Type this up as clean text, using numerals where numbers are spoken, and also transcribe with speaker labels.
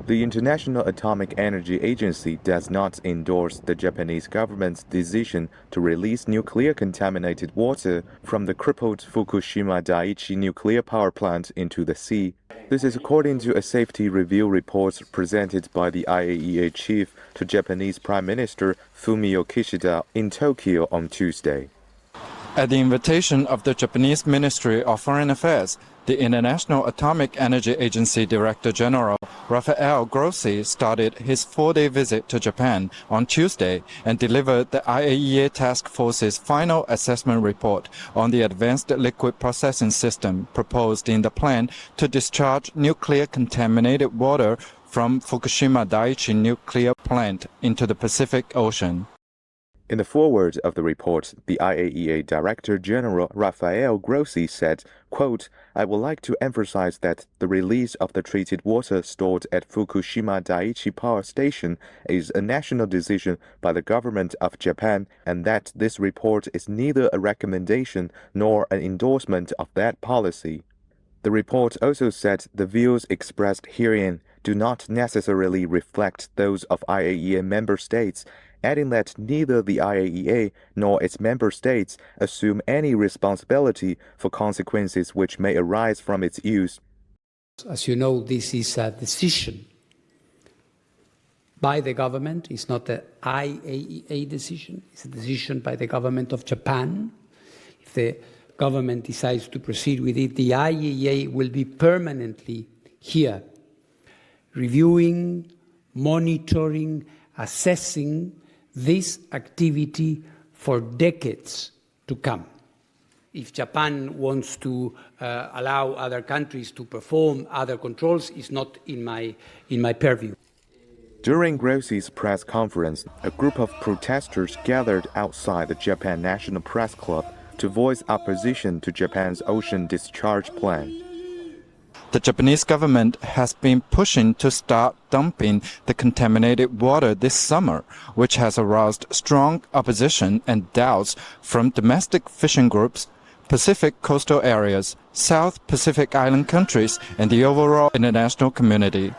Speaker 1: The International Atomic Energy Agency does not endorse the Japanese government's decision to release nuclear contaminated water from the crippled Fukushima Daiichi nuclear power plant into the sea. This is according to a safety review report presented by the IAEA chief to Japanese Prime Minister Fumio Kishida in Tokyo on Tuesday.
Speaker 2: At the invitation of the Japanese Ministry of Foreign Affairs, the International Atomic Energy Agency Director General Rafael Grossi started his 4-day visit to Japan on Tuesday and delivered the IAEA Task Force's final assessment report on the advanced liquid processing system proposed in the plan to discharge nuclear contaminated water from Fukushima Daiichi nuclear plant into the Pacific Ocean.
Speaker 1: In the foreword of the report, the IAEA Director General Rafael Grossi said, quote, "I would like to emphasize that the release of the treated water stored at Fukushima Daiichi Power Station is a national decision by the government of Japan, and that this report is neither a recommendation nor an endorsement of that policy." The report also said the views expressed herein do not necessarily reflect those of IAEA member states, adding that neither the IAEA nor its member states assume any responsibility for consequences which may arise from its use.
Speaker 3: As you know, this is a decision by the government. It's not an IAEA decision. It's a decision by the government of Japan. If the government decides to proceed with it, the IAEA will be permanently here, reviewing, monitoring, assessing this activity for decades to come. If Japan wants to allow other countries to perform other controls, it's not in my purview.
Speaker 1: During Grossi's press conference, a group of protesters gathered outside the Japan National Press Club to voice opposition to Japan's ocean discharge plan.
Speaker 2: The Japanese government has been pushing to start dumping the contaminated water this summer, which has aroused strong opposition and doubts from domestic fishing groups, Pacific coastal areas, South Pacific Island countries, and the overall international community.